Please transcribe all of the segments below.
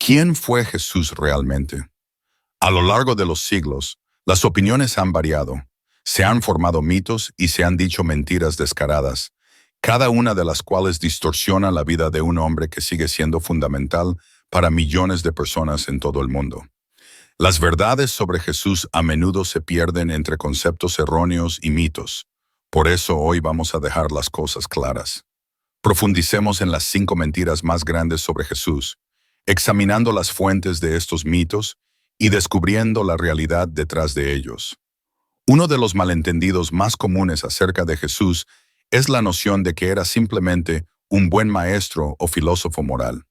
¿Quién fue Jesús realmente? A lo largo de los siglos, las opiniones han variado, se han formado mitos y se han dicho mentiras descaradas, cada una de las cuales distorsiona la vida de un hombre que sigue siendo fundamental para millones de personas en todo el mundo. Las verdades sobre Jesús a menudo se pierden entre conceptos erróneos y mitos. Por eso hoy vamos a dejar las cosas claras. Profundicemos en las 5 mentiras más grandes sobre Jesús, examinando las fuentes de estos mitos y descubriendo la realidad detrás de ellos. Uno de los malentendidos más comunes acerca de Jesús es la noción de que era simplemente un buen maestro o filósofo moral.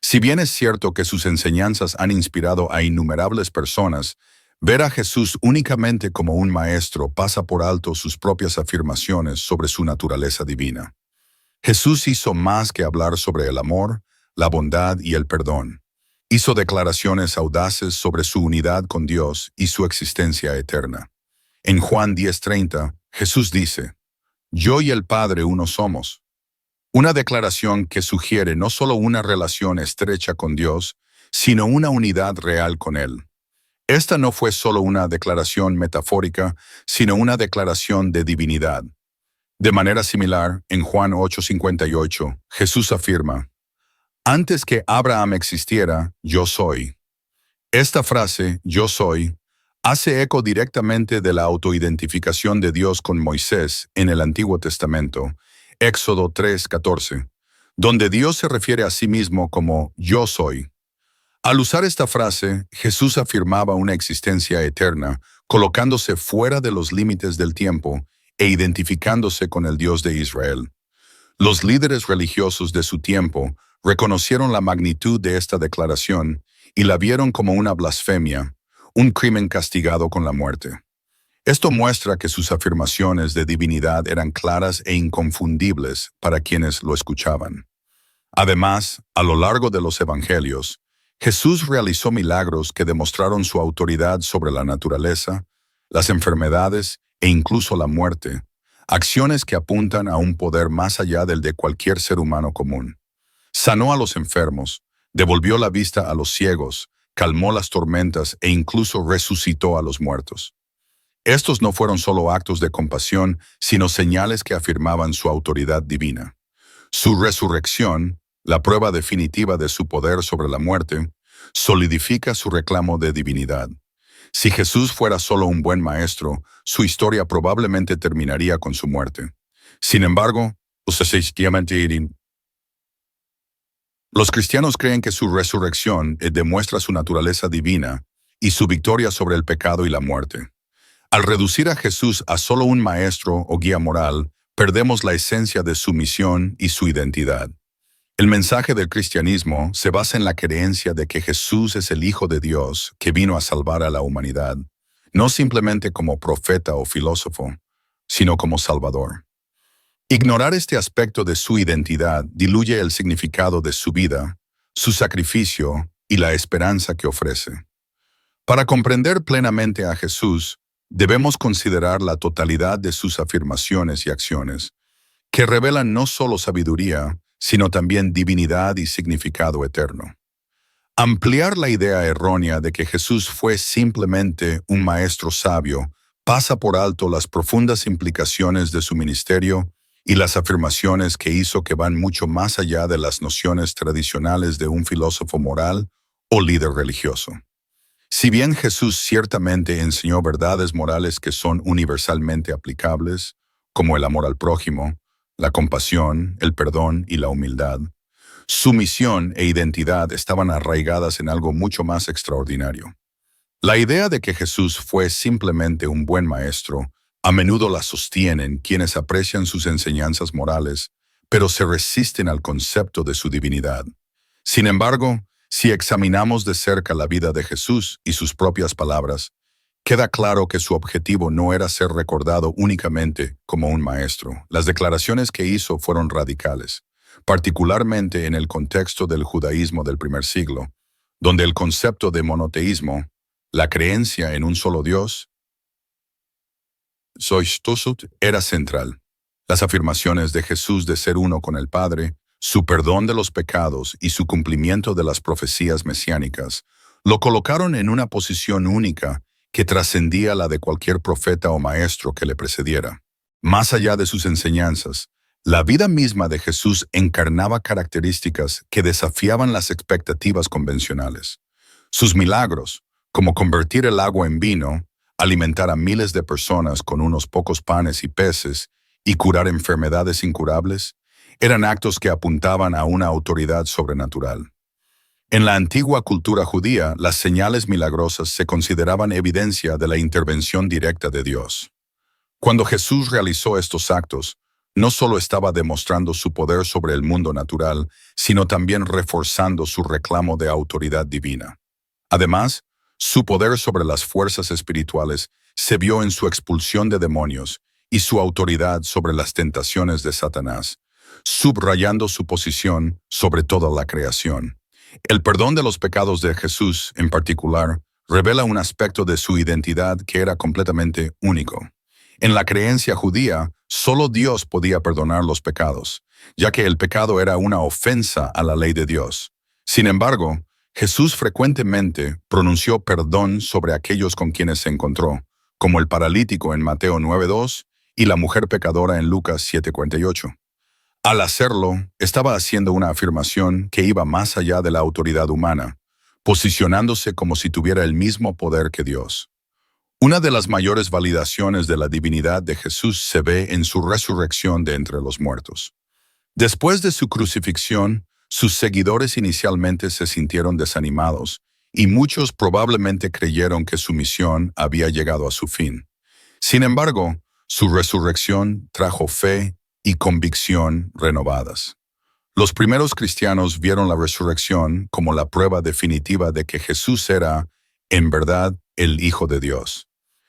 Si bien es cierto que sus enseñanzas han inspirado a innumerables personas, ver a Jesús únicamente como un maestro pasa por alto sus propias afirmaciones sobre su naturaleza divina. Jesús hizo más que hablar sobre el amor, la bondad y el perdón. Hizo declaraciones audaces sobre su unidad con Dios y su existencia eterna. En Juan 10:30, Jesús dice, «Yo y el Padre uno somos». Una declaración que sugiere no solo una relación estrecha con Dios, sino una unidad real con Él. Esta no fue solo una declaración metafórica, sino una declaración de divinidad. De manera similar, en Juan 8:58, Jesús afirma, «Antes que Abraham existiera, yo soy». Esta frase, yo soy, hace eco directamente de la autoidentificación de Dios con Moisés en el Antiguo Testamento, Éxodo 3:14, donde Dios se refiere a sí mismo como yo soy. Al usar esta frase, Jesús afirmaba una existencia eterna, colocándose fuera de los límites del tiempo e identificándose con el Dios de Israel. Los líderes religiosos de su tiempo reconocieron la magnitud de esta declaración y la vieron como una blasfemia, un crimen castigado con la muerte. Esto muestra que sus afirmaciones de divinidad eran claras e inconfundibles para quienes lo escuchaban. Además, a lo largo de los evangelios, Jesús realizó milagros que demostraron su autoridad sobre la naturaleza, las enfermedades e incluso la muerte, acciones que apuntan a un poder más allá del de cualquier ser humano común. Sanó a los enfermos, devolvió la vista a los ciegos, calmó las tormentas e incluso resucitó a los muertos. Estos no fueron solo actos de compasión, sino señales que afirmaban su autoridad divina. Su resurrección, la prueba definitiva de su poder sobre la muerte, solidifica su reclamo de divinidad. Si Jesús fuera solo un buen maestro, su historia probablemente terminaría con su muerte. Sin embargo, los cristianos creen que su resurrección demuestra su naturaleza divina y su victoria sobre el pecado y la muerte. Al reducir a Jesús a solo un maestro o guía moral, perdemos la esencia de su misión y su identidad. El mensaje del cristianismo se basa en la creencia de que Jesús es el Hijo de Dios que vino a salvar a la humanidad, no simplemente como profeta o filósofo, sino como Salvador. Ignorar este aspecto de su identidad diluye el significado de su vida, su sacrificio y la esperanza que ofrece. Para comprender plenamente a Jesús, debemos considerar la totalidad de sus afirmaciones y acciones, que revelan no solo sabiduría, sino también divinidad y significado eterno. Ampliar la idea errónea de que Jesús fue simplemente un maestro sabio pasa por alto las profundas implicaciones de su ministerio y las afirmaciones que hizo que van mucho más allá de las nociones tradicionales de un filósofo moral o líder religioso. Si bien Jesús ciertamente enseñó verdades morales que son universalmente aplicables, como el amor al prójimo, la compasión, el perdón y la humildad, su misión e identidad estaban arraigadas en algo mucho más extraordinario. La idea de que Jesús fue simplemente un buen maestro a menudo la sostienen quienes aprecian sus enseñanzas morales, pero se resisten al concepto de su divinidad. Sin embargo, si examinamos de cerca la vida de Jesús y sus propias palabras, queda claro que su objetivo no era ser recordado únicamente como un maestro. Las declaraciones que hizo fueron radicales, particularmente en el contexto del judaísmo del primer siglo, donde el concepto de monoteísmo, la creencia en un solo Dios, era central. Las afirmaciones de Jesús de ser uno con el Padre su perdón de los pecados y su cumplimiento de las profecías mesiánicas lo colocaron en una posición única que trascendía la de cualquier profeta o maestro que le precediera. Más allá de sus enseñanzas, la vida misma de Jesús encarnaba características que desafiaban las expectativas convencionales. Sus milagros, como convertir el agua en vino, alimentar a miles de personas con unos pocos panes y peces y curar enfermedades incurables, eran actos que apuntaban a una autoridad sobrenatural. En la antigua cultura judía, las señales milagrosas se consideraban evidencia de la intervención directa de Dios. Cuando Jesús realizó estos actos, no solo estaba demostrando su poder sobre el mundo natural, sino también reforzando su reclamo de autoridad divina. Además, su poder sobre las fuerzas espirituales se vio en su expulsión de demonios y su autoridad sobre las tentaciones de Satanás, subrayando su posición sobre toda la creación. El perdón de los pecados de Jesús, en particular, revela un aspecto de su identidad que era completamente único. En la creencia judía, solo Dios podía perdonar los pecados, ya que el pecado era una ofensa a la ley de Dios. Sin embargo, Jesús frecuentemente pronunció perdón sobre aquellos con quienes se encontró, como el paralítico en Mateo 9:2 y la mujer pecadora en Lucas 7:48. Al hacerlo, estaba haciendo una afirmación que iba más allá de la autoridad humana, posicionándose como si tuviera el mismo poder que Dios. Una de las mayores validaciones de la divinidad de Jesús se ve en su resurrección de entre los muertos. Después de su crucifixión, sus seguidores inicialmente se sintieron desanimados, y muchos probablemente creyeron que su misión había llegado a su fin. Sin embargo, su resurrección trajo fe y convicción renovadas. Los primeros cristianos vieron la resurrección como la prueba definitiva de que Jesús era, en verdad, el Hijo de Dios.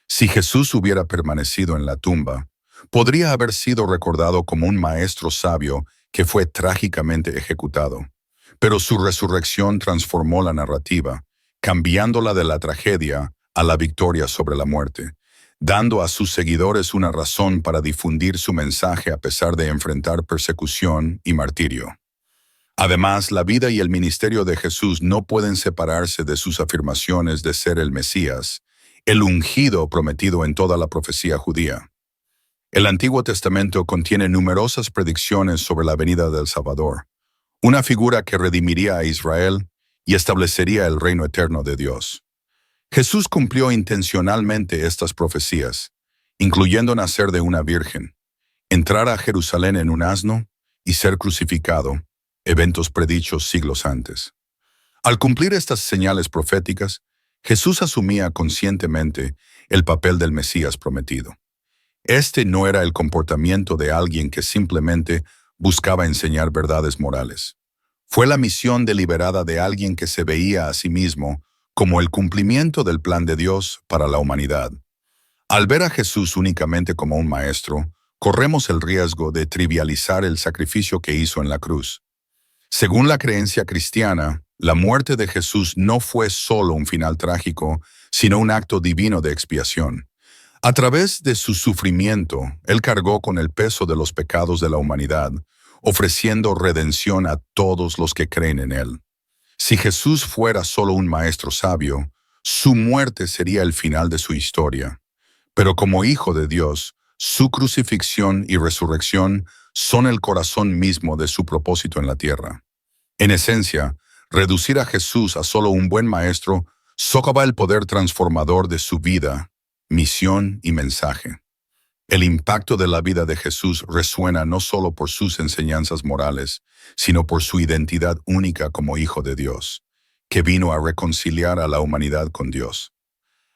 Si Jesús hubiera permanecido en la tumba, podría haber sido recordado como un maestro sabio que fue trágicamente ejecutado. Pero su resurrección transformó la narrativa, cambiándola de la tragedia a la victoria sobre la muerte, dando a sus seguidores una razón para difundir su mensaje a pesar de enfrentar persecución y martirio. Además, la vida y el ministerio de Jesús no pueden separarse de sus afirmaciones de ser el Mesías, el ungido prometido en toda la profecía judía. El Antiguo Testamento contiene numerosas predicciones sobre la venida del Salvador, una figura que redimiría a Israel y establecería el reino eterno de Dios. Jesús cumplió intencionalmente estas profecías, incluyendo nacer de una virgen, entrar a Jerusalén en un asno y ser crucificado, eventos predichos siglos antes. Al cumplir estas señales proféticas, Jesús asumía conscientemente el papel del Mesías prometido. Este no era el comportamiento de alguien que simplemente buscaba enseñar verdades morales. Fue la misión deliberada de alguien que se veía a sí mismo como el cumplimiento del plan de Dios para la humanidad. Al ver a Jesús únicamente como un maestro, corremos el riesgo de trivializar el sacrificio que hizo en la cruz. Según la creencia cristiana, la muerte de Jesús no fue solo un final trágico, sino un acto divino de expiación. A través de su sufrimiento, Él cargó con el peso de los pecados de la humanidad, ofreciendo redención a todos los que creen en Él. Si Jesús fuera solo un maestro sabio, su muerte sería el final de su historia. Pero como Hijo de Dios, su crucifixión y resurrección son el corazón mismo de su propósito en la tierra. En esencia, reducir a Jesús a solo un buen maestro socava el poder transformador de su vida, misión y mensaje. El impacto de la vida de Jesús resuena no solo por sus enseñanzas morales, sino por su identidad única como Hijo de Dios, que vino a reconciliar a la humanidad con Dios.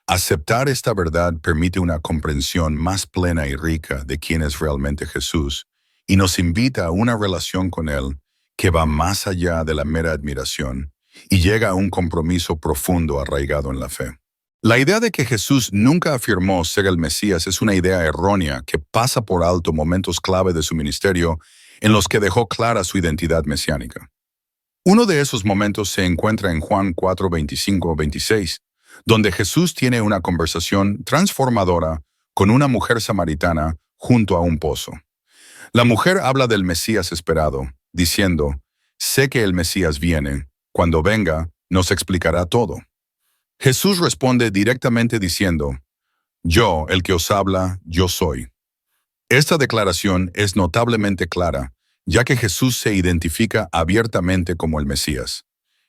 Aceptar esta verdad permite una comprensión más plena y rica de quién es realmente Jesús y nos invita a una relación con Él que va más allá de la mera admiración y llega a un compromiso profundo arraigado en la fe. La idea de que Jesús nunca afirmó ser el Mesías es una idea errónea que pasa por alto momentos clave de su ministerio en los que dejó clara su identidad mesiánica. Uno de esos momentos se encuentra en Juan 4:25-26, donde Jesús tiene una conversación transformadora con una mujer samaritana junto a un pozo. La mujer habla del Mesías esperado, diciendo, «Sé que el Mesías viene. Cuando venga, nos explicará todo». Jesús responde directamente diciendo, «Yo, el que os habla, yo soy». Esta declaración es notablemente clara, ya que Jesús se identifica abiertamente como el Mesías.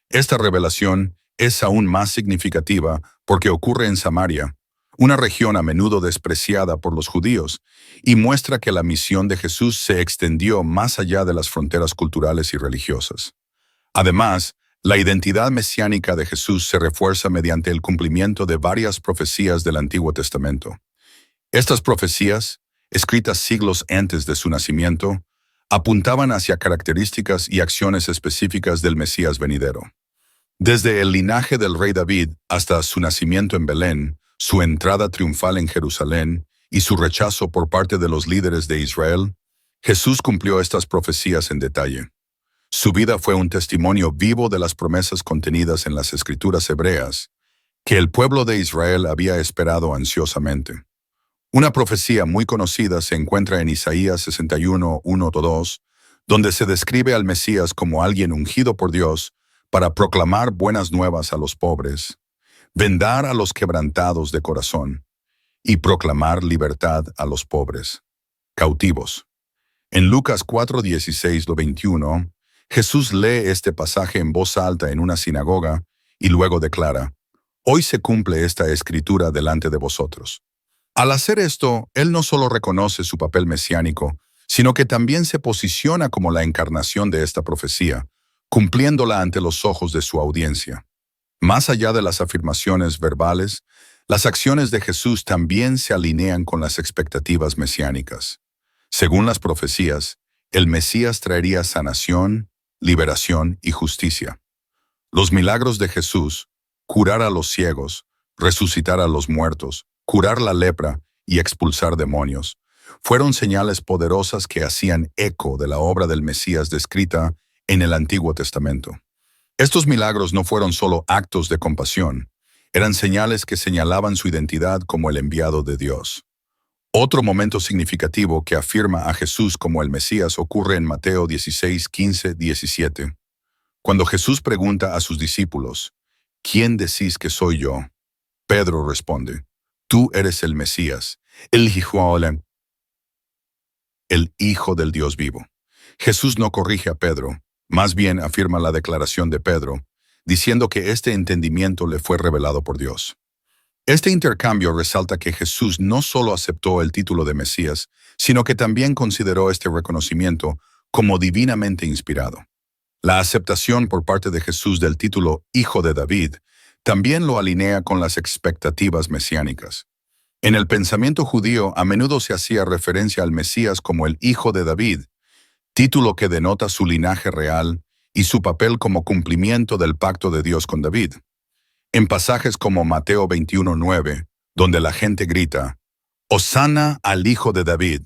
Esta revelación es aún más significativa porque ocurre en Samaria, una región a menudo despreciada por los judíos, y muestra que la misión de Jesús se extendió más allá de las fronteras culturales y religiosas. Además, la identidad mesiánica de Jesús se refuerza mediante el cumplimiento de varias profecías del Antiguo Testamento. Estas profecías, escritas siglos antes de su nacimiento, apuntaban hacia características y acciones específicas del Mesías venidero. Desde el linaje del rey David hasta su nacimiento en Belén, su entrada triunfal en Jerusalén y su rechazo por parte de los líderes de Israel, Jesús cumplió estas profecías en detalle. Su vida fue un testimonio vivo de las promesas contenidas en las Escrituras hebreas, que el pueblo de Israel había esperado ansiosamente. Una profecía muy conocida se encuentra en Isaías 61, 1-2, donde se describe al Mesías como alguien ungido por Dios para proclamar buenas nuevas a los pobres, vendar a los quebrantados de corazón y proclamar libertad a los pobres, cautivos. En Lucas 4:16-21, Jesús lee este pasaje en voz alta en una sinagoga y luego declara, «Hoy se cumple esta escritura delante de vosotros». Al hacer esto, él no solo reconoce su papel mesiánico, sino que también se posiciona como la encarnación de esta profecía, cumpliéndola ante los ojos de su audiencia. Más allá de las afirmaciones verbales, las acciones de Jesús también se alinean con las expectativas mesiánicas. Según las profecías, el Mesías traería sanación, liberación y justicia. Los milagros de Jesús, curar a los ciegos, resucitar a los muertos, curar la lepra y expulsar demonios, fueron señales poderosas que hacían eco de la obra del Mesías descrita en el Antiguo Testamento. Estos milagros no fueron solo actos de compasión, eran señales que señalaban su identidad como el enviado de Dios. Otro momento significativo que afirma a Jesús como el Mesías ocurre en Mateo 16, 15, 17. Cuando Jesús pregunta a sus discípulos, «¿Quién decís que soy yo?», Pedro responde, «Tú eres el Mesías, el Hijo del Dios vivo». Jesús no corrige a Pedro, más bien afirma la declaración de Pedro, diciendo que este entendimiento le fue revelado por Dios. Este intercambio resalta que Jesús no solo aceptó el título de Mesías, sino que también consideró este reconocimiento como divinamente inspirado. La aceptación por parte de Jesús del título Hijo de David también lo alinea con las expectativas mesiánicas. En el pensamiento judío a menudo se hacía referencia al Mesías como el Hijo de David, título que denota su linaje real y su papel como cumplimiento del pacto de Dios con David. En pasajes como Mateo 21:9, donde la gente grita, «Hosana al Hijo de David»,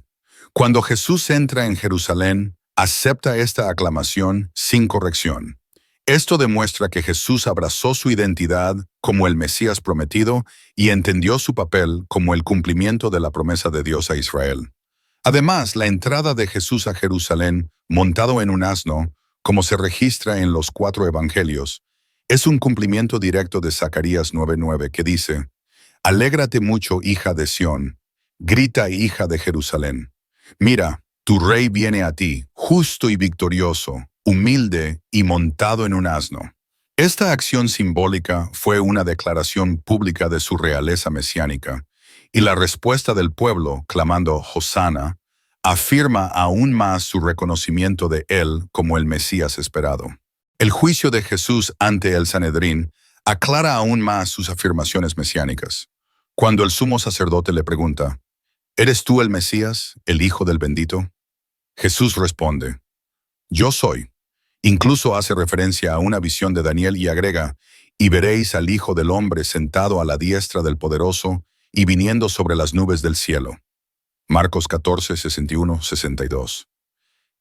cuando Jesús entra en Jerusalén, acepta esta aclamación sin corrección. Esto demuestra que Jesús abrazó su identidad como el Mesías prometido y entendió su papel como el cumplimiento de la promesa de Dios a Israel. Además, la entrada de Jesús a Jerusalén, montado en un asno, como se registra en los 4 evangelios, es un cumplimiento directo de Zacarías 9:9 que dice, «Alégrate mucho, hija de Sión, grita, hija de Jerusalén. Mira, tu rey viene a ti, justo y victorioso, humilde y montado en un asno». Esta acción simbólica fue una declaración pública de su realeza mesiánica, y la respuesta del pueblo, clamando «Hosana», afirma aún más su reconocimiento de él como el Mesías esperado. El juicio de Jesús ante el Sanedrín aclara aún más sus afirmaciones mesiánicas. Cuando el sumo sacerdote le pregunta, «¿Eres tú el Mesías, el Hijo del Bendito?», Jesús responde, «Yo soy». Incluso hace referencia a una visión de Daniel y agrega, «Y veréis al Hijo del Hombre sentado a la diestra del Poderoso y viniendo sobre las nubes del cielo». Marcos 14, 61, 62.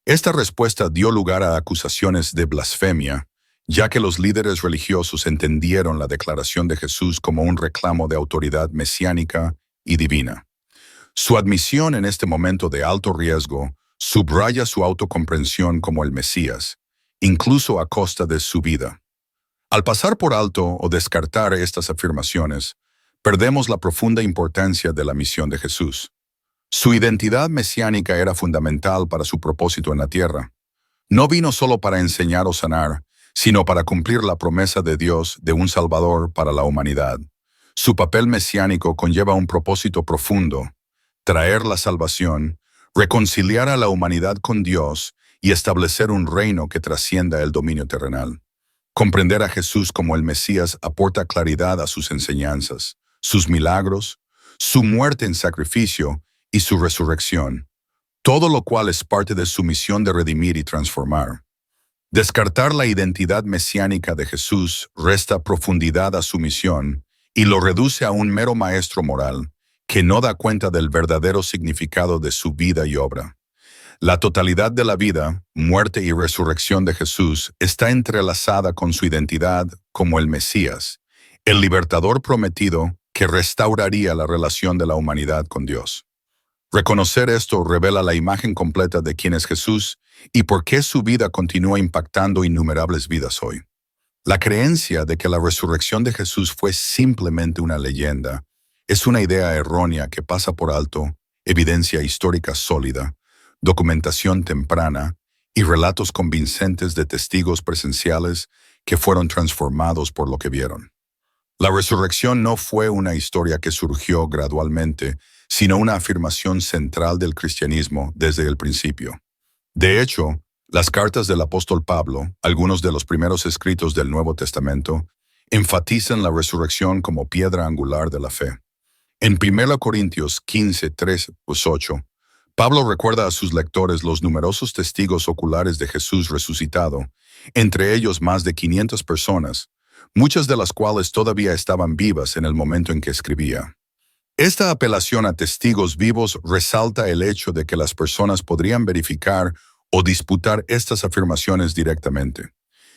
Esta respuesta dio lugar a acusaciones de blasfemia, ya que los líderes religiosos entendieron la declaración de Jesús como un reclamo de autoridad mesiánica y divina. Su admisión en este momento de alto riesgo Subraya su autocomprensión como el Mesías, incluso a costa de su vida. Al pasar por alto o descartar estas afirmaciones, perdemos la profunda importancia de la misión de Jesús. Su identidad mesiánica era fundamental para su propósito en la tierra. No vino solo para enseñar o sanar, sino para cumplir la promesa de Dios de un Salvador para la humanidad. Su papel mesiánico conlleva un propósito profundo: traer la salvación, reconciliar a la humanidad con Dios y establecer un reino que trascienda el dominio terrenal. Comprender a Jesús como el Mesías aporta claridad a sus enseñanzas, sus milagros, su muerte en sacrificio y su resurrección, todo lo cual es parte de su misión de redimir y transformar. Descartar la identidad mesiánica de Jesús resta profundidad a su misión y lo reduce a un mero maestro moral que no da cuenta del verdadero significado de su vida y obra. La totalidad de la vida, muerte y resurrección de Jesús está entrelazada con su identidad como el Mesías, el libertador prometido que restauraría la relación de la humanidad con Dios. Reconocer esto revela la imagen completa de quién es Jesús y por qué su vida continúa impactando innumerables vidas hoy. La creencia de que la resurrección de Jesús fue simplemente una leyenda es una idea errónea que pasa por alto evidencia histórica sólida, documentación temprana y relatos convincentes de testigos presenciales que fueron transformados por lo que vieron. La resurrección no fue una historia que surgió gradualmente, sino una afirmación central del cristianismo desde el principio. De hecho, las cartas del apóstol Pablo, algunos de los primeros escritos del Nuevo Testamento, enfatizan la resurrección como piedra angular de la fe. En 1 Corintios 15, 3-8, Pablo recuerda a sus lectores los numerosos testigos oculares de Jesús resucitado, entre ellos más de 500 personas, muchas de las cuales todavía estaban vivas en el momento en que escribía. Esta apelación a testigos vivos resalta el hecho de que las personas podrían verificar o disputar estas afirmaciones directamente.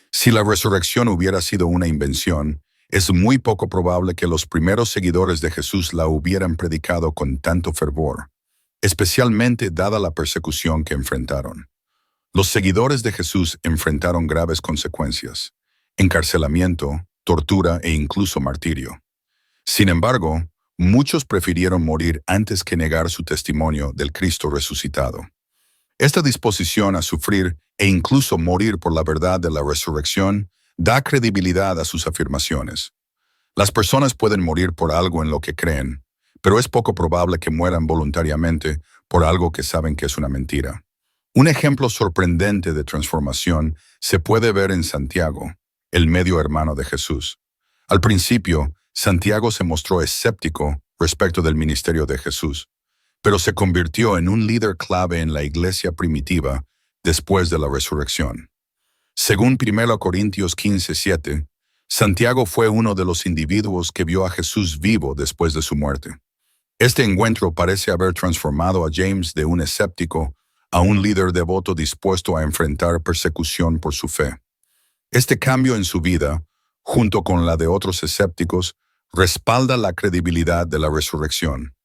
Si la resurrección hubiera sido una invención, es muy poco probable que los primeros seguidores de Jesús la hubieran predicado con tanto fervor, especialmente dada la persecución que enfrentaron. Los seguidores de Jesús enfrentaron graves consecuencias: encarcelamiento, tortura e incluso martirio. Sin embargo, muchos prefirieron morir antes que negar su testimonio del Cristo resucitado. Esta disposición a sufrir e incluso morir por la verdad de la resurrección da credibilidad a sus afirmaciones. Las personas pueden morir por algo en lo que creen, pero es poco probable que mueran voluntariamente por algo que saben que es una mentira. Un ejemplo sorprendente de transformación se puede ver en Santiago, el medio hermano de Jesús. Al principio, Santiago se mostró escéptico respecto del ministerio de Jesús, pero se convirtió en un líder clave en la iglesia primitiva después de la resurrección. Según 1 Corintios 15:7, Santiago fue uno de los individuos que vio a Jesús vivo después de su muerte. Este encuentro parece haber transformado a James de un escéptico a un líder devoto dispuesto a enfrentar persecución por su fe. Este cambio en su vida, junto con la de otros escépticos, respalda la credibilidad de la resurrección.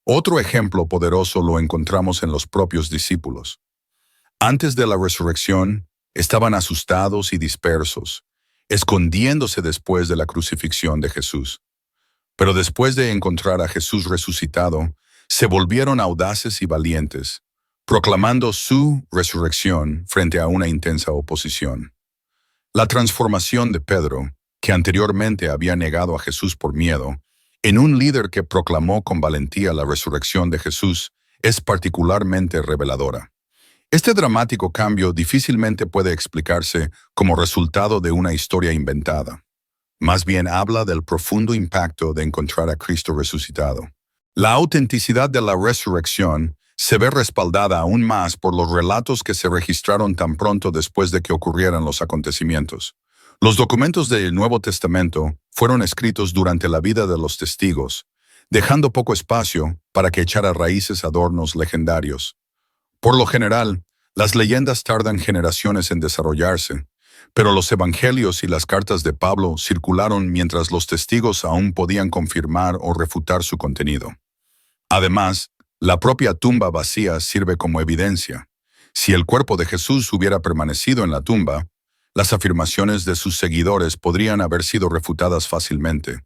Otro ejemplo poderoso lo encontramos en los propios discípulos. Antes de la resurrección, estaban asustados y dispersos, escondiéndose después de la crucifixión de Jesús. Pero después de encontrar a Jesús resucitado, se volvieron audaces y valientes, proclamando su resurrección frente a una intensa oposición. La transformación de Pedro, que anteriormente había negado a Jesús por miedo, en un líder que proclamó con valentía la resurrección de Jesús, es particularmente reveladora. Este dramático cambio difícilmente puede explicarse como resultado de una historia inventada. Más bien habla del profundo impacto de encontrar a Cristo resucitado. La autenticidad de la resurrección se ve respaldada aún más por los relatos que se registraron tan pronto después de que ocurrieran los acontecimientos. Los documentos del Nuevo Testamento fueron escritos durante la vida de los testigos, dejando poco espacio para que echara raíces adornos legendarios. Por lo general, las leyendas tardan generaciones en desarrollarse, pero los evangelios y las cartas de Pablo circularon mientras los testigos aún podían confirmar o refutar su contenido. Además, la propia tumba vacía sirve como evidencia. Si el cuerpo de Jesús hubiera permanecido en la tumba, las afirmaciones de sus seguidores podrían haber sido refutadas fácilmente.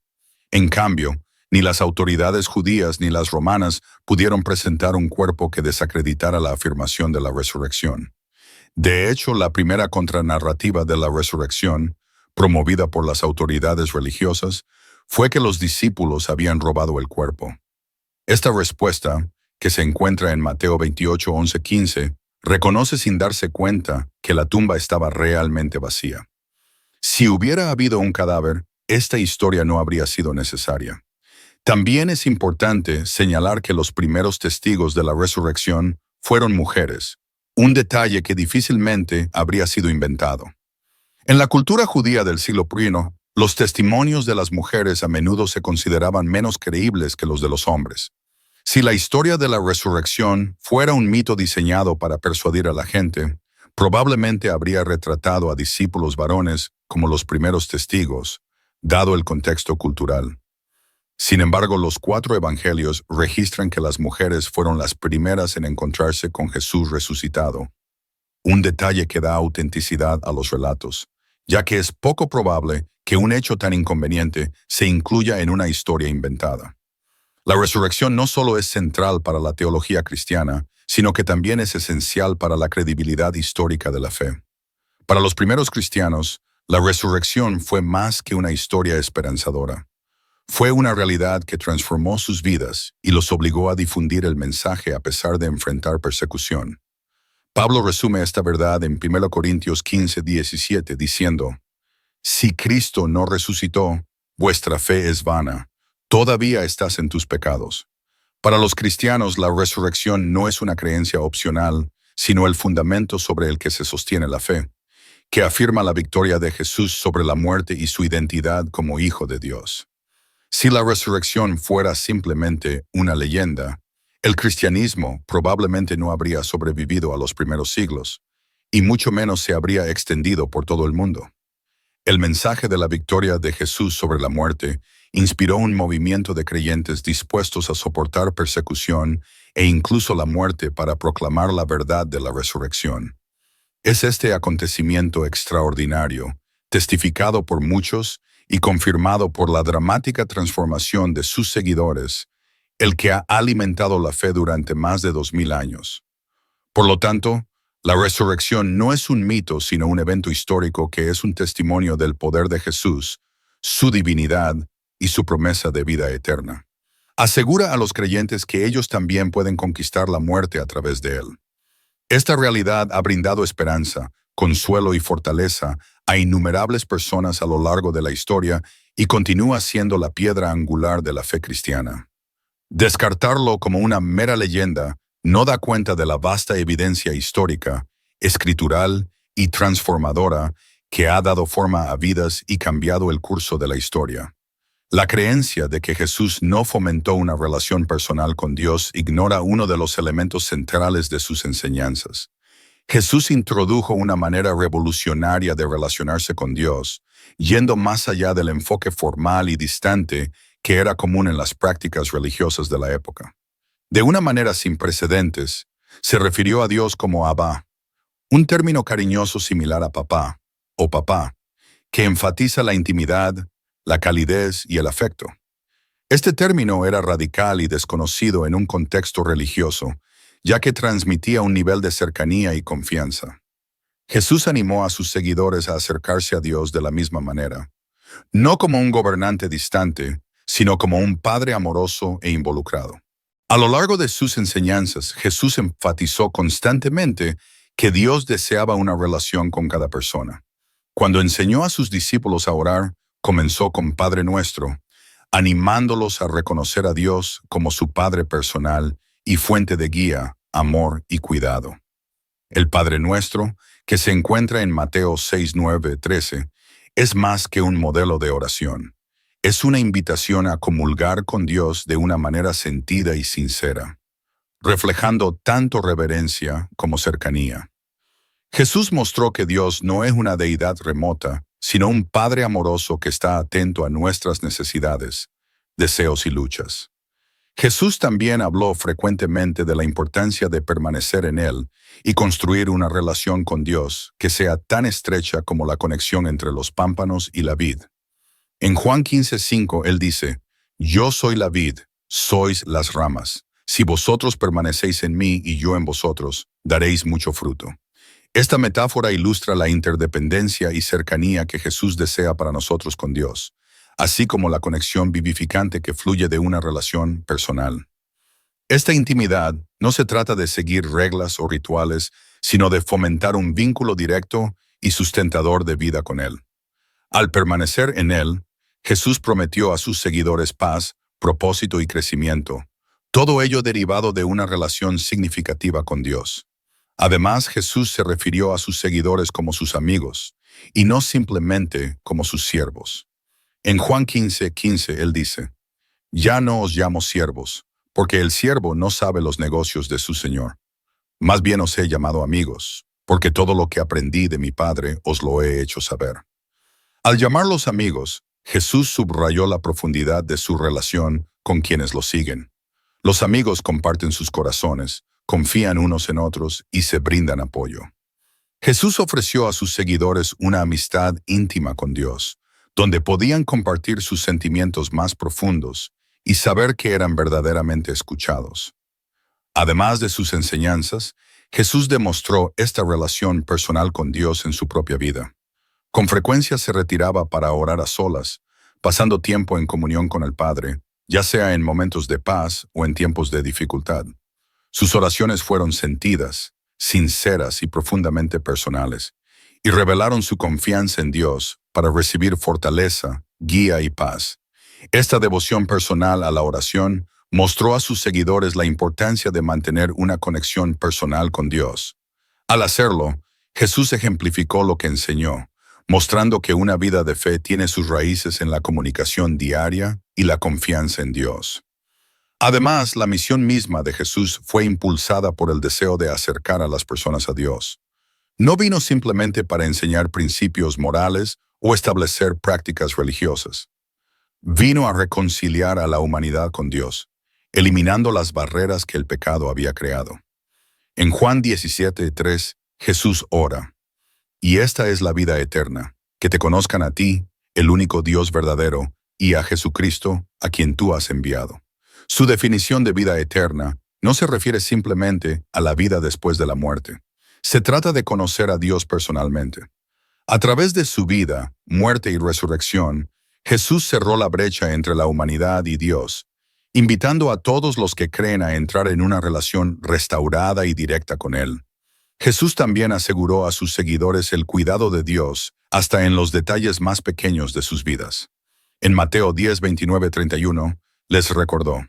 En cambio, ni las autoridades judías ni las romanas pudieron presentar un cuerpo que desacreditara la afirmación de la resurrección. De hecho, la primera contranarrativa de la resurrección, promovida por las autoridades religiosas, fue que los discípulos habían robado el cuerpo. Esta respuesta, que se encuentra en Mateo 28, 11, 15, reconoce sin darse cuenta que la tumba estaba realmente vacía. Si hubiera habido un cadáver, esta historia no habría sido necesaria. También es importante señalar que los primeros testigos de la resurrección fueron mujeres, un detalle que difícilmente habría sido inventado. En la cultura judía del siglo I, los testimonios de las mujeres a menudo se consideraban menos creíbles que los de los hombres. Si la historia de la resurrección fuera un mito diseñado para persuadir a la gente, probablemente habría retratado a discípulos varones como los primeros testigos, dado el contexto cultural. Sin embargo, los 4 evangelios registran que las mujeres fueron las primeras en encontrarse con Jesús resucitado, un detalle que da autenticidad a los relatos, ya que es poco probable que un hecho tan inconveniente se incluya en una historia inventada. La resurrección no solo es central para la teología cristiana, sino que también es esencial para la credibilidad histórica de la fe. Para los primeros cristianos, la resurrección fue más que una historia esperanzadora. Fue una realidad que transformó sus vidas y los obligó a difundir el mensaje a pesar de enfrentar persecución. Pablo resume esta verdad en 1 Corintios 15, 17, diciendo: «Si Cristo no resucitó, vuestra fe es vana, todavía estás en tus pecados». Para los cristianos, la resurrección no es una creencia opcional, sino el fundamento sobre el que se sostiene la fe, que afirma la victoria de Jesús sobre la muerte y su identidad como Hijo de Dios. Si la resurrección fuera simplemente una leyenda, el cristianismo probablemente no habría sobrevivido a los primeros siglos, y mucho menos se habría extendido por todo el mundo. El mensaje de la victoria de Jesús sobre la muerte inspiró un movimiento de creyentes dispuestos a soportar persecución e incluso la muerte para proclamar la verdad de la resurrección. Es este acontecimiento extraordinario, testificado por muchos y confirmado por la dramática transformación de sus seguidores, el que ha alimentado la fe durante más de 2000 años. Por lo tanto, la resurrección no es un mito, sino un evento histórico que es un testimonio del poder de Jesús, su divinidad y su promesa de vida eterna. Asegura a los creyentes que ellos también pueden conquistar la muerte a través de él. Esta realidad ha brindado esperanza, consuelo y fortaleza a innumerables personas a lo largo de la historia y continúa siendo la piedra angular de la fe cristiana. Descartarlo como una mera leyenda no da cuenta de la vasta evidencia histórica, escritural y transformadora que ha dado forma a vidas y cambiado el curso de la historia. La creencia de que Jesús no fomentó una relación personal con Dios ignora uno de los elementos centrales de sus enseñanzas. Jesús introdujo una manera revolucionaria de relacionarse con Dios, yendo más allá del enfoque formal y distante que era común en las prácticas religiosas de la época. De una manera sin precedentes, se refirió a Dios como Abba, un término cariñoso similar a papá o papá, que enfatiza la intimidad, la calidez y el afecto. Este término era radical y desconocido en un contexto religioso, ya que transmitía un nivel de cercanía y confianza. Jesús animó a sus seguidores a acercarse a Dios de la misma manera, no como un gobernante distante, sino como un padre amoroso e involucrado. A lo largo de sus enseñanzas, Jesús enfatizó constantemente que Dios deseaba una relación con cada persona. Cuando enseñó a sus discípulos a orar, comenzó con Padre Nuestro, animándolos a reconocer a Dios como su Padre personal y fuente de guía, amor y cuidado. El Padre Nuestro, que se encuentra en Mateo 6, 9, 13, es más que un modelo de oración. Es una invitación a comulgar con Dios de una manera sentida y sincera, reflejando tanto reverencia como cercanía. Jesús mostró que Dios no es una deidad remota, sino un Padre amoroso que está atento a nuestras necesidades, deseos y luchas. Jesús también habló frecuentemente de la importancia de permanecer en Él y construir una relación con Dios que sea tan estrecha como la conexión entre los pámpanos y la vid. En Juan 15:5 Él dice, «Yo soy la vid, sois las ramas. Si vosotros permanecéis en mí y yo en vosotros, daréis mucho fruto». Esta metáfora ilustra la interdependencia y cercanía que Jesús desea para nosotros con Dios, así como la conexión vivificante que fluye de una relación personal. Esta intimidad no se trata de seguir reglas o rituales, sino de fomentar un vínculo directo y sustentador de vida con Él. Al permanecer en Él, Jesús prometió a sus seguidores paz, propósito y crecimiento, todo ello derivado de una relación significativa con Dios. Además, Jesús se refirió a sus seguidores como sus amigos, y no simplemente como sus siervos. En Juan 15:15 Él dice, «Ya no os llamo siervos, porque el siervo no sabe los negocios de su Señor. Más bien os he llamado amigos, porque todo lo que aprendí de mi Padre os lo he hecho saber». Al llamarlos amigos, Jesús subrayó la profundidad de su relación con quienes lo siguen. Los amigos comparten sus corazones, confían unos en otros y se brindan apoyo. Jesús ofreció a sus seguidores una amistad íntima con Dios, donde podían compartir sus sentimientos más profundos y saber que eran verdaderamente escuchados. Además de sus enseñanzas, Jesús demostró esta relación personal con Dios en su propia vida. Con frecuencia se retiraba para orar a solas, pasando tiempo en comunión con el Padre, ya sea en momentos de paz o en tiempos de dificultad. Sus oraciones fueron sentidas, sinceras y profundamente personales, y revelaron su confianza en Dios para recibir fortaleza, guía y paz. Esta devoción personal a la oración mostró a sus seguidores la importancia de mantener una conexión personal con Dios. Al hacerlo, Jesús ejemplificó lo que enseñó, mostrando que una vida de fe tiene sus raíces en la comunicación diaria y la confianza en Dios. Además, la misión misma de Jesús fue impulsada por el deseo de acercar a las personas a Dios. No vino simplemente para enseñar principios morales o establecer prácticas religiosas. Vino a reconciliar a la humanidad con Dios, eliminando las barreras que el pecado había creado. En Juan 17:3, Jesús ora, «Y esta es la vida eterna, que te conozcan a ti, el único Dios verdadero, y a Jesucristo, a quien tú has enviado». Su definición de vida eterna no se refiere simplemente a la vida después de la muerte. Se trata de conocer a Dios personalmente. A través de su vida, muerte y resurrección, Jesús cerró la brecha entre la humanidad y Dios, invitando a todos los que creen a entrar en una relación restaurada y directa con Él. Jesús también aseguró a sus seguidores el cuidado de Dios hasta en los detalles más pequeños de sus vidas. En Mateo 10:29-31, les recordó,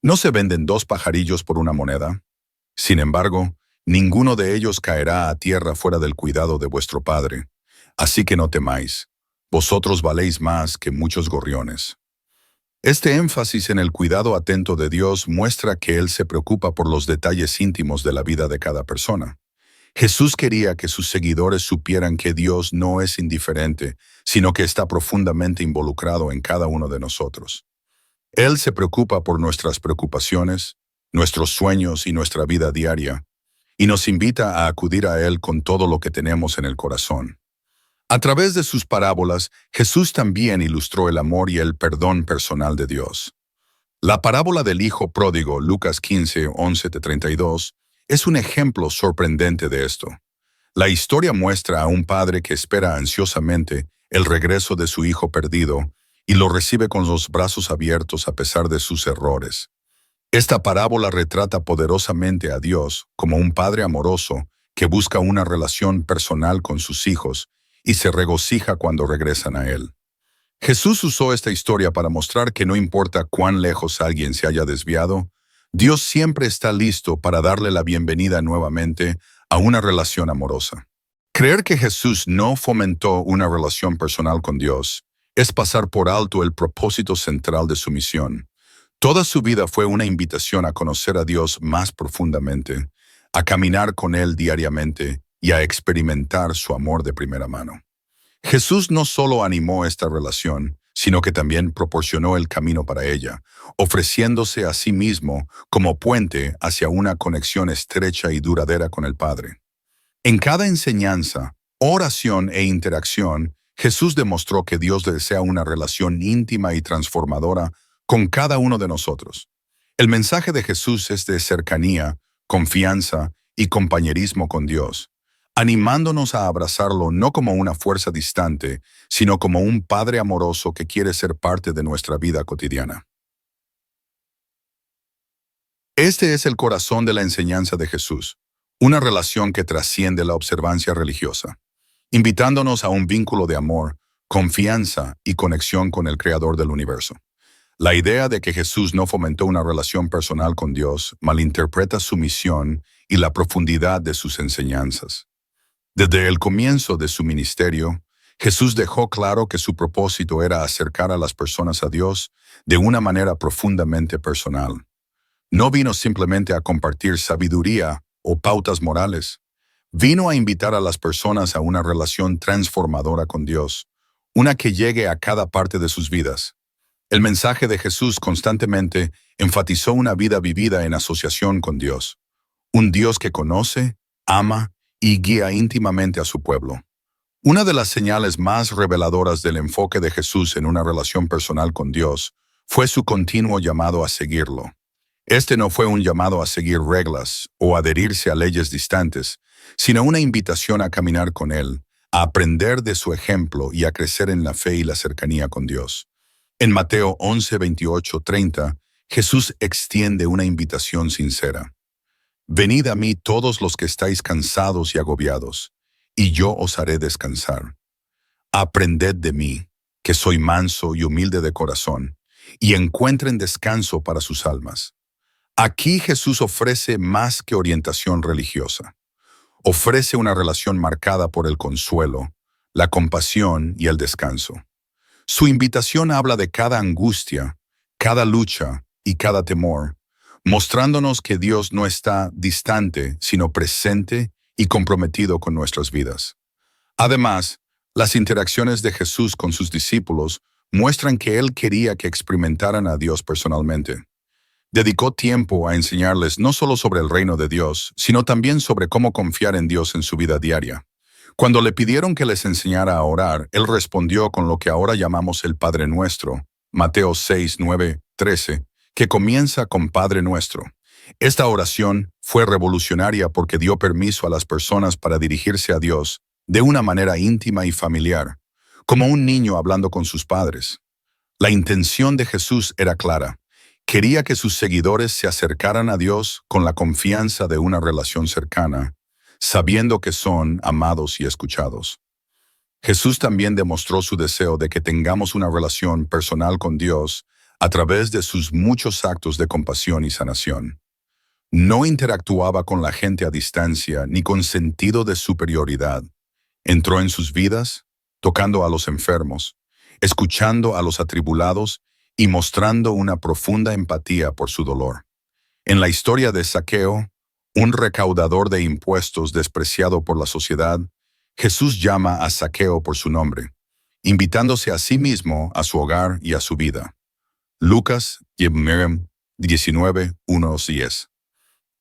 «¿No se venden 2 pajarillos por una moneda? Sin embargo, ninguno de ellos caerá a tierra fuera del cuidado de vuestro Padre. Así que no temáis, vosotros valéis más que muchos gorriones». Este énfasis en el cuidado atento de Dios muestra que Él se preocupa por los detalles íntimos de la vida de cada persona. Jesús quería que sus seguidores supieran que Dios no es indiferente, sino que está profundamente involucrado en cada uno de nosotros. Él se preocupa por nuestras preocupaciones, nuestros sueños y nuestra vida diaria, y nos invita a acudir a Él con todo lo que tenemos en el corazón. A través de sus parábolas, Jesús también ilustró el amor y el perdón personal de Dios. La parábola del Hijo Pródigo, Lucas 15:11-32, es un ejemplo sorprendente de esto. La historia muestra a un padre que espera ansiosamente el regreso de su hijo perdido y lo recibe con los brazos abiertos a pesar de sus errores. Esta parábola retrata poderosamente a Dios como un padre amoroso que busca una relación personal con sus hijos y se regocija cuando regresan a Él. Jesús usó esta historia para mostrar que no importa cuán lejos alguien se haya desviado, Dios siempre está listo para darle la bienvenida nuevamente a una relación amorosa. Creer que Jesús no fomentó una relación personal con Dios es pasar por alto el propósito central de su misión. Toda su vida fue una invitación a conocer a Dios más profundamente, a caminar con Él diariamente y a experimentar su amor de primera mano. Jesús no solo animó esta relación, sino que también proporcionó el camino para ella, ofreciéndose a sí mismo como puente hacia una conexión estrecha y duradera con el Padre. En cada enseñanza, oración e interacción, Jesús demostró que Dios desea una relación íntima y transformadora con cada uno de nosotros. El mensaje de Jesús es de cercanía, confianza y compañerismo con Dios, animándonos a abrazarlo no como una fuerza distante, sino como un Padre amoroso que quiere ser parte de nuestra vida cotidiana. Este es el corazón de la enseñanza de Jesús, una relación que trasciende la observancia religiosa, invitándonos a un vínculo de amor, confianza y conexión con el Creador del universo. La idea de que Jesús no fomentó una relación personal con Dios malinterpreta su misión y la profundidad de sus enseñanzas. Desde el comienzo de su ministerio, Jesús dejó claro que su propósito era acercar a las personas a Dios de una manera profundamente personal. No vino simplemente a compartir sabiduría o pautas morales. Vino a invitar a las personas a una relación transformadora con Dios, una que llegue a cada parte de sus vidas. El mensaje de Jesús constantemente enfatizó una vida vivida en asociación con Dios, un Dios que conoce, ama y guía íntimamente a su pueblo. Una de las señales más reveladoras del enfoque de Jesús en una relación personal con Dios fue su continuo llamado a seguirlo. Este no fue un llamado a seguir reglas o adherirse a leyes distantes, sino una invitación a caminar con Él, a aprender de su ejemplo y a crecer en la fe y la cercanía con Dios. En Mateo 11, 28, 30, Jesús extiende una invitación sincera. Venid a mí todos los que estáis cansados y agobiados, y yo os haré descansar. Aprended de mí, que soy manso y humilde de corazón, y encuentren descanso para sus almas. Aquí Jesús ofrece más que orientación religiosa. Ofrece una relación marcada por el consuelo, la compasión y el descanso. Su invitación habla de cada angustia, cada lucha y cada temor, mostrándonos que Dios no está distante, sino presente y comprometido con nuestras vidas. Además, las interacciones de Jesús con sus discípulos muestran que Él quería que experimentaran a Dios personalmente. Dedicó tiempo a enseñarles no solo sobre el reino de Dios, sino también sobre cómo confiar en Dios en su vida diaria. Cuando le pidieron que les enseñara a orar, Él respondió con lo que ahora llamamos el Padre Nuestro, Mateo 6, 9, 13, que comienza con Padre Nuestro. Esta oración fue revolucionaria porque dio permiso a las personas para dirigirse a Dios de una manera íntima y familiar, como un niño hablando con sus padres. La intención de Jesús era clara. Quería que sus seguidores se acercaran a Dios con la confianza de una relación cercana, sabiendo que son amados y escuchados. Jesús también demostró su deseo de que tengamos una relación personal con Dios a través de sus muchos actos de compasión y sanación. No interactuaba con la gente a distancia ni con sentido de superioridad. Entró en sus vidas, tocando a los enfermos, escuchando a los atribulados y mostrando una profunda empatía por su dolor. En la historia de Zaqueo, un recaudador de impuestos despreciado por la sociedad, Jesús llama a Zaqueo por su nombre, invitándose a sí mismo a su hogar y a su vida. Lucas 19, 1, 10.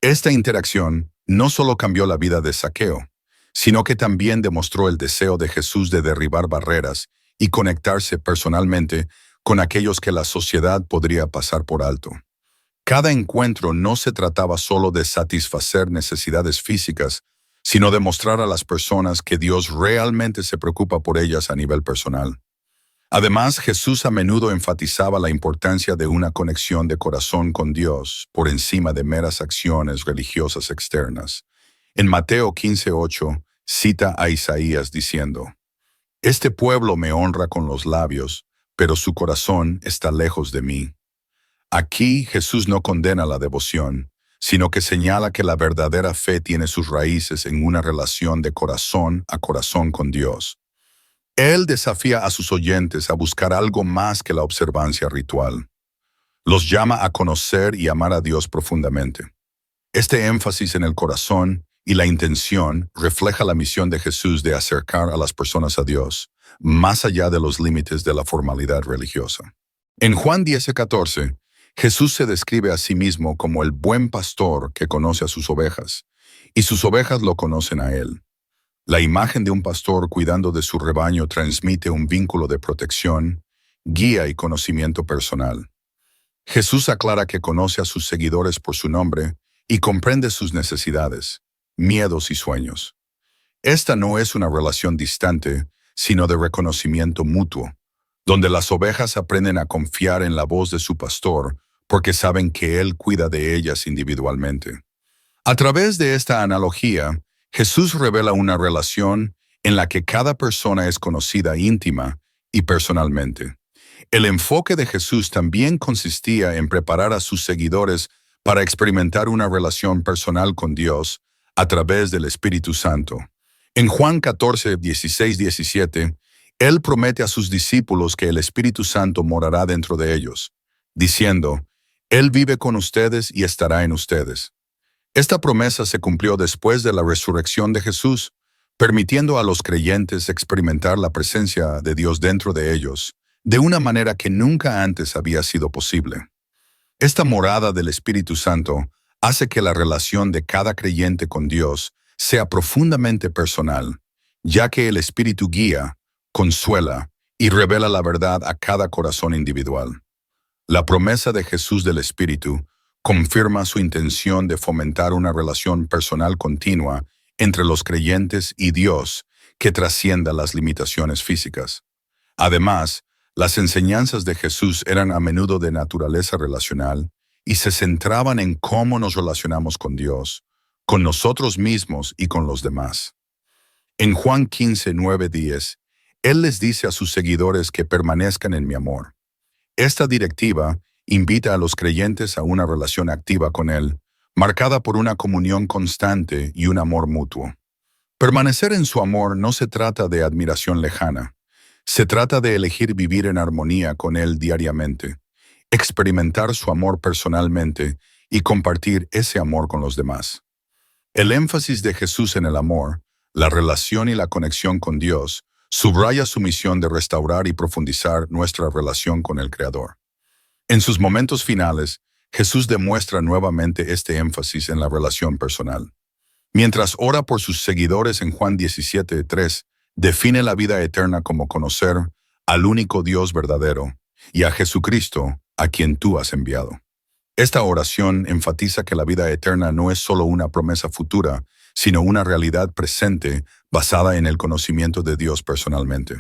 Esta interacción no solo cambió la vida de Zaqueo, sino que también demostró el deseo de Jesús de derribar barreras y conectarse personalmente con aquellos que la sociedad podría pasar por alto. Cada encuentro no se trataba solo de satisfacer necesidades físicas, sino de mostrar a las personas que Dios realmente se preocupa por ellas a nivel personal. Además, Jesús a menudo enfatizaba la importancia de una conexión de corazón con Dios por encima de meras acciones religiosas externas. En Mateo 15:8 cita a Isaías diciendo: «Este pueblo me honra con los labios, pero su corazón está lejos de mí». Aquí Jesús no condena la devoción, sino que señala que la verdadera fe tiene sus raíces en una relación de corazón a corazón con Dios. Él desafía a sus oyentes a buscar algo más que la observancia ritual. Los llama a conocer y amar a Dios profundamente. Este énfasis en el corazón y la intención refleja la misión de Jesús de acercar a las personas a Dios, más allá de los límites de la formalidad religiosa. En Juan 10:14, Jesús se describe a sí mismo como el buen pastor que conoce a sus ovejas, y sus ovejas lo conocen a él. La imagen de un pastor cuidando de su rebaño transmite un vínculo de protección, guía y conocimiento personal. Jesús aclara que conoce a sus seguidores por su nombre y comprende sus necesidades, miedos y sueños. Esta no es una relación distante, sino de reconocimiento mutuo, donde las ovejas aprenden a confiar en la voz de su pastor porque saben que él cuida de ellas individualmente. A través de esta analogía, Jesús revela una relación en la que cada persona es conocida íntima y personalmente. El enfoque de Jesús también consistía en preparar a sus seguidores para experimentar una relación personal con Dios a través del Espíritu Santo. En Juan 14, 16, 17, Él promete a sus discípulos que el Espíritu Santo morará dentro de ellos, diciendo, Él vive con ustedes y estará en ustedes. Esta promesa se cumplió después de la resurrección de Jesús, permitiendo a los creyentes experimentar la presencia de Dios dentro de ellos, de una manera que nunca antes había sido posible. Esta morada del Espíritu Santo hace que la relación de cada creyente con Dios sea profundamente personal, ya que el Espíritu guía, consuela y revela la verdad a cada corazón individual. La promesa de Jesús del Espíritu confirma su intención de fomentar una relación personal continua entre los creyentes y Dios que trascienda las limitaciones físicas. Además, las enseñanzas de Jesús eran a menudo de naturaleza relacional y se centraban en cómo nos relacionamos con Dios, con nosotros mismos y con los demás. En Juan 15, 9, 10, Él les dice a sus seguidores que permanezcan en mi amor. Esta directiva invita a los creyentes a una relación activa con Él, marcada por una comunión constante y un amor mutuo. Permanecer en su amor no se trata de admiración lejana. Se trata de elegir vivir en armonía con Él diariamente, experimentar su amor personalmente y compartir ese amor con los demás. El énfasis de Jesús en el amor, la relación y la conexión con Dios, subraya su misión de restaurar y profundizar nuestra relación con el Creador. En sus momentos finales, Jesús demuestra nuevamente este énfasis en la relación personal. Mientras ora por sus seguidores en Juan 17:3, define la vida eterna como conocer al único Dios verdadero y a Jesucristo, a quien tú has enviado. Esta oración enfatiza que la vida eterna no es solo una promesa futura, sino una realidad presente basada en el conocimiento de Dios personalmente.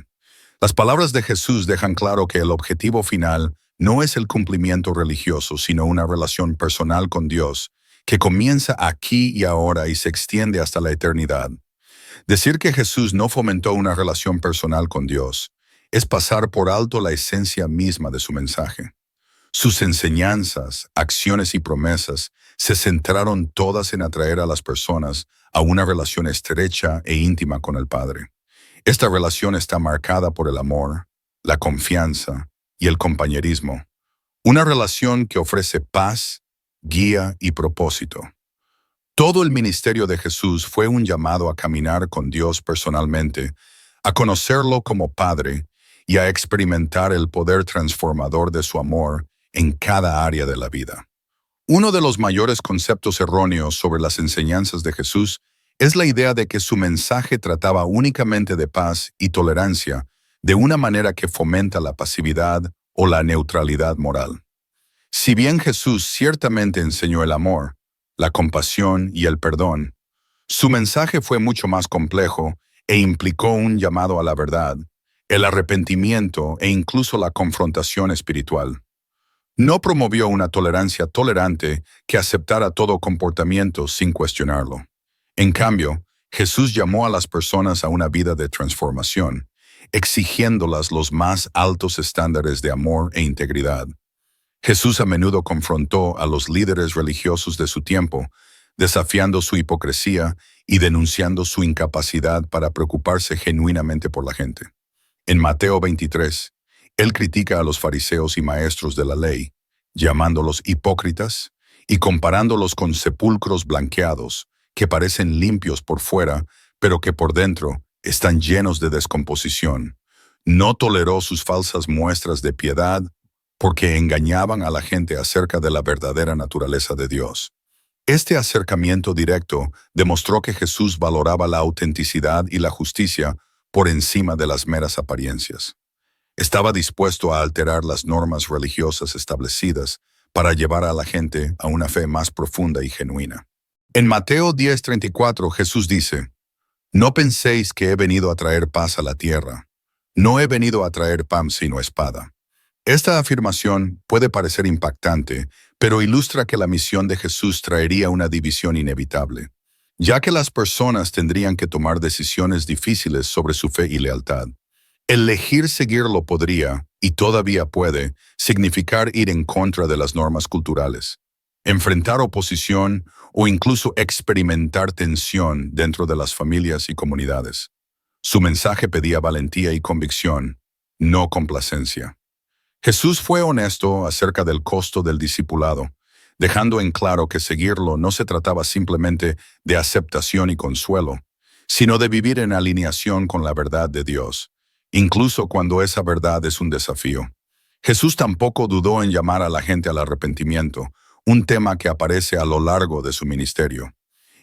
Las palabras de Jesús dejan claro que el objetivo final no es el cumplimiento religioso, sino una relación personal con Dios, que comienza aquí y ahora y se extiende hasta la eternidad. Decir que Jesús no fomentó una relación personal con Dios es pasar por alto la esencia misma de su mensaje. Sus enseñanzas, acciones y promesas se centraron todas en atraer a las personas a una relación estrecha e íntima con el Padre. Esta relación está marcada por el amor, la confianza y el compañerismo. Una relación que ofrece paz, guía y propósito. Todo el ministerio de Jesús fue un llamado a caminar con Dios personalmente, a conocerlo como Padre y a experimentar el poder transformador de su amor en cada área de la vida. Uno de los mayores conceptos erróneos sobre las enseñanzas de Jesús es la idea de que su mensaje trataba únicamente de paz y tolerancia de una manera que fomenta la pasividad o la neutralidad moral. Si bien Jesús ciertamente enseñó el amor, la compasión y el perdón, su mensaje fue mucho más complejo e implicó un llamado a la verdad, el arrepentimiento e incluso la confrontación espiritual. No promovió una tolerancia tolerante que aceptara todo comportamiento sin cuestionarlo. En cambio, Jesús llamó a las personas a una vida de transformación, exigiéndolas los más altos estándares de amor e integridad. Jesús a menudo confrontó a los líderes religiosos de su tiempo, desafiando su hipocresía y denunciando su incapacidad para preocuparse genuinamente por la gente. En Mateo 23, Él critica a los fariseos y maestros de la ley, llamándolos hipócritas y comparándolos con sepulcros blanqueados, que parecen limpios por fuera, pero que por dentro están llenos de descomposición. No toleró sus falsas muestras de piedad porque engañaban a la gente acerca de la verdadera naturaleza de Dios. Este acercamiento directo demostró que Jesús valoraba la autenticidad y la justicia por encima de las meras apariencias. Estaba dispuesto a alterar las normas religiosas establecidas para llevar a la gente a una fe más profunda y genuina. En Mateo 10:34 Jesús dice: No penséis que he venido a traer paz a la tierra. No he venido a traer pan sino espada. Esta afirmación puede parecer impactante, pero ilustra que la misión de Jesús traería una división inevitable, ya que las personas tendrían que tomar decisiones difíciles sobre su fe y lealtad. Elegir seguirlo podría, y todavía puede, significar ir en contra de las normas culturales, enfrentar oposición o incluso experimentar tensión dentro de las familias y comunidades. Su mensaje pedía valentía y convicción, no complacencia. Jesús fue honesto acerca del costo del discipulado, dejando en claro que seguirlo no se trataba simplemente de aceptación y consuelo, sino de vivir en alineación con la verdad de Dios, incluso cuando esa verdad es un desafío. Jesús tampoco dudó en llamar a la gente al arrepentimiento, un tema que aparece a lo largo de su ministerio.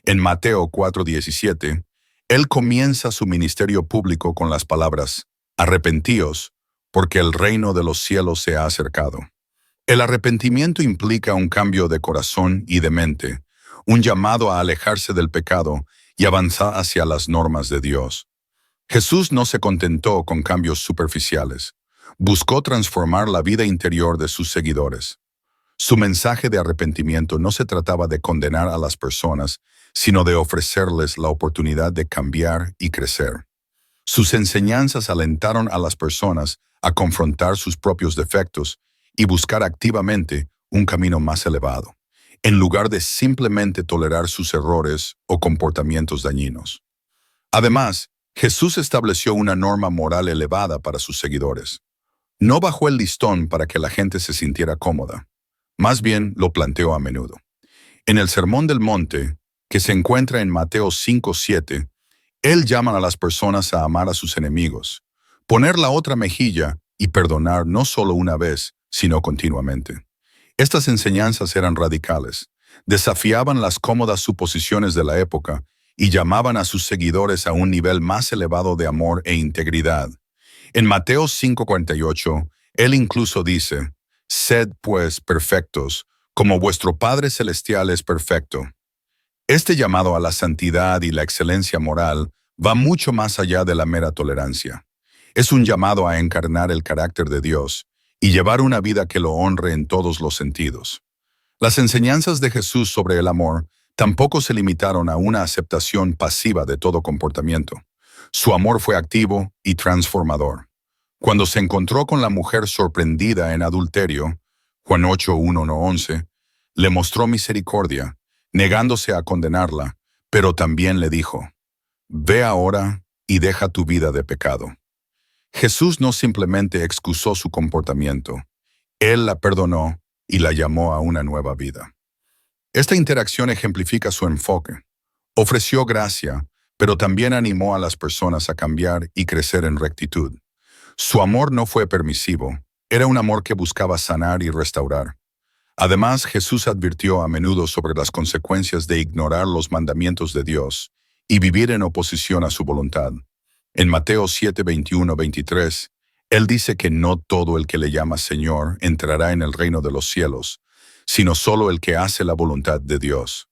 En Mateo 4:17, Él comienza su ministerio público con las palabras: «Arrepentíos, porque el reino de los cielos se ha acercado». El arrepentimiento implica un cambio de corazón y de mente, un llamado a alejarse del pecado y avanzar hacia las normas de Dios. Jesús no se contentó con cambios superficiales. Buscó transformar la vida interior de sus seguidores. Su mensaje de arrepentimiento no se trataba de condenar a las personas, sino de ofrecerles la oportunidad de cambiar y crecer. Sus enseñanzas alentaron a las personas a confrontar sus propios defectos y buscar activamente un camino más elevado, en lugar de simplemente tolerar sus errores o comportamientos dañinos. Además, Jesús estableció una norma moral elevada para sus seguidores. No bajó el listón para que la gente se sintiera cómoda. Más bien lo planteó a menudo. En el Sermón del Monte, que se encuentra en Mateo 5:7, Él llama a las personas a amar a sus enemigos, poner la otra mejilla y perdonar no solo una vez, sino continuamente. Estas enseñanzas eran radicales, desafiaban las cómodas suposiciones de la época y llamaban a sus seguidores a un nivel más elevado de amor e integridad. En Mateo 5:48, Él incluso dice: «Sed pues perfectos, como vuestro Padre Celestial es perfecto». Este llamado a la santidad y la excelencia moral va mucho más allá de la mera tolerancia. Es un llamado a encarnar el carácter de Dios y llevar una vida que lo honre en todos los sentidos. Las enseñanzas de Jesús sobre el amor tampoco se limitaron a una aceptación pasiva de todo comportamiento. Su amor fue activo y transformador. Cuando se encontró con la mujer sorprendida en adulterio, Juan 8:1-11, le mostró misericordia, negándose a condenarla, pero también le dijo: «Ve ahora y deja tu vida de pecado». Jesús no simplemente excusó su comportamiento, Él la perdonó y la llamó a una nueva vida. Esta interacción ejemplifica su enfoque. Ofreció gracia, pero también animó a las personas a cambiar y crecer en rectitud. Su amor no fue permisivo, era un amor que buscaba sanar y restaurar. Además, Jesús advirtió a menudo sobre las consecuencias de ignorar los mandamientos de Dios y vivir en oposición a su voluntad. En Mateo 7:21-23, Él dice que no todo el que le llama Señor entrará en el reino de los cielos, sino solo el que hace la voluntad de Dios.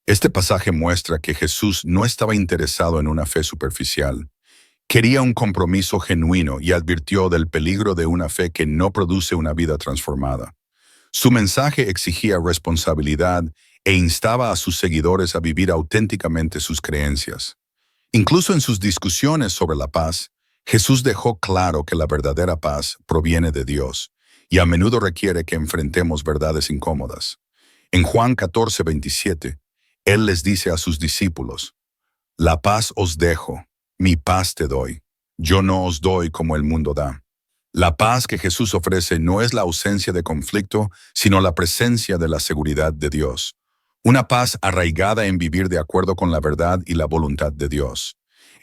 Este pasaje muestra que Jesús no estaba interesado en una fe superficial. Quería un compromiso genuino y advirtió del peligro de una fe que no produce una vida transformada. Su mensaje exigía responsabilidad e instaba a sus seguidores a vivir auténticamente sus creencias. Incluso en sus discusiones sobre la paz, Jesús dejó claro que la verdadera paz proviene de Dios y a menudo requiere que enfrentemos verdades incómodas. En Juan 14:27, Él les dice a sus discípulos: «La paz os dejo, mi paz te doy. Yo no os doy como el mundo da». La paz que Jesús ofrece no es la ausencia de conflicto, sino la presencia de la seguridad de Dios. Una paz arraigada en vivir de acuerdo con la verdad y la voluntad de Dios.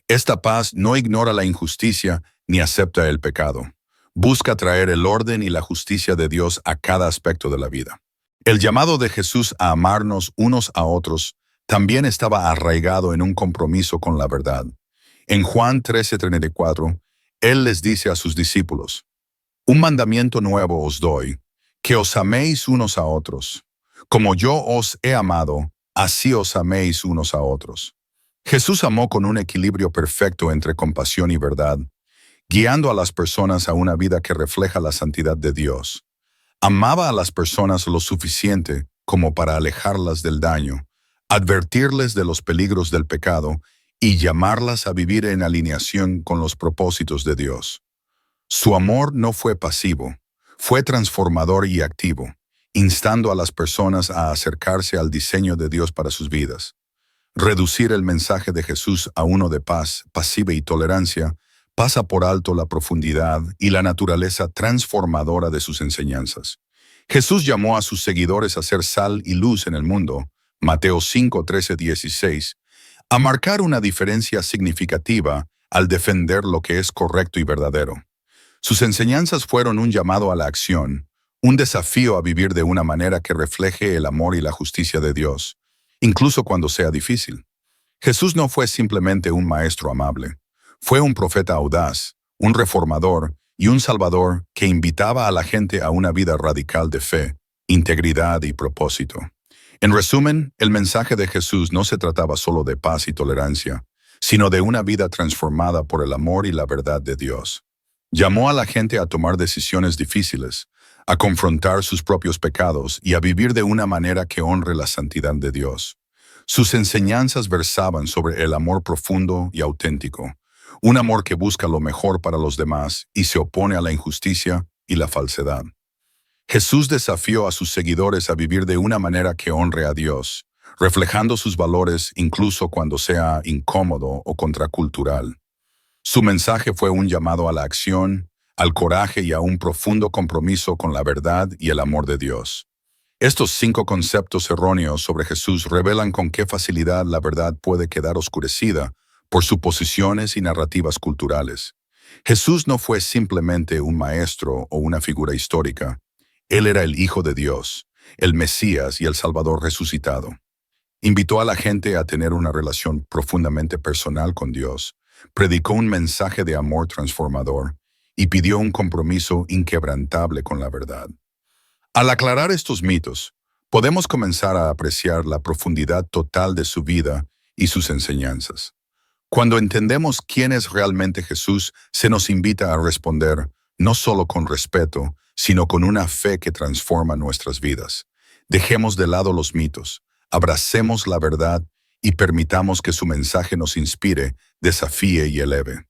Esta paz no ignora la injusticia ni acepta el pecado. Busca traer el orden y la justicia de Dios a cada aspecto de la vida. El llamado de Jesús a amarnos unos a otros también estaba arraigado en un compromiso con la verdad. En Juan 13:34, Él les dice a sus discípulos: un mandamiento nuevo os doy, que os améis unos a otros. Como yo os he amado, así os améis unos a otros. Jesús amó con un equilibrio perfecto entre compasión y verdad, guiando a las personas a una vida que refleja la santidad de Dios. Amaba a las personas lo suficiente como para alejarlas del daño, advertirles de los peligros del pecado y llamarlas a vivir en alineación con los propósitos de Dios. Su amor no fue pasivo, fue transformador y activo, instando a las personas a acercarse al diseño de Dios para sus vidas. Reducir el mensaje de Jesús a uno de paz, pasiva y tolerancia pasa por alto la profundidad y la naturaleza transformadora de sus enseñanzas. Jesús llamó a sus seguidores a ser sal y luz en el mundo, Mateo 5:13-16, a marcar una diferencia significativa al defender lo que es correcto y verdadero. Sus enseñanzas fueron un llamado a la acción, un desafío a vivir de una manera que refleje el amor y la justicia de Dios, incluso cuando sea difícil. Jesús no fue simplemente un maestro amable, fue un profeta audaz, un reformador y un salvador que invitaba a la gente a una vida radical de fe, integridad y propósito. En resumen, el mensaje de Jesús no se trataba solo de paz y tolerancia, sino de una vida transformada por el amor y la verdad de Dios. Llamó a la gente a tomar decisiones difíciles, a confrontar sus propios pecados y a vivir de una manera que honre la santidad de Dios. Sus enseñanzas versaban sobre el amor profundo y auténtico, un amor que busca lo mejor para los demás y se opone a la injusticia y la falsedad. Jesús desafió a sus seguidores a vivir de una manera que honre a Dios, reflejando sus valores incluso cuando sea incómodo o contracultural. Su mensaje fue un llamado a la acción, al coraje y a un profundo compromiso con la verdad y el amor de Dios. Estos 5 conceptos erróneos sobre Jesús revelan con qué facilidad la verdad puede quedar oscurecida por suposiciones y narrativas culturales. Jesús no fue simplemente un maestro o una figura histórica. Él era el Hijo de Dios, el Mesías y el Salvador resucitado. Invitó a la gente a tener una relación profundamente personal con Dios, predicó un mensaje de amor transformador y pidió un compromiso inquebrantable con la verdad. Al aclarar estos mitos, podemos comenzar a apreciar la profundidad total de su vida y sus enseñanzas. Cuando entendemos quién es realmente Jesús, se nos invita a responder no solo con respeto, sino con una fe que transforma nuestras vidas. Dejemos de lado los mitos, abracemos la verdad y permitamos que su mensaje nos inspire, desafíe y eleve.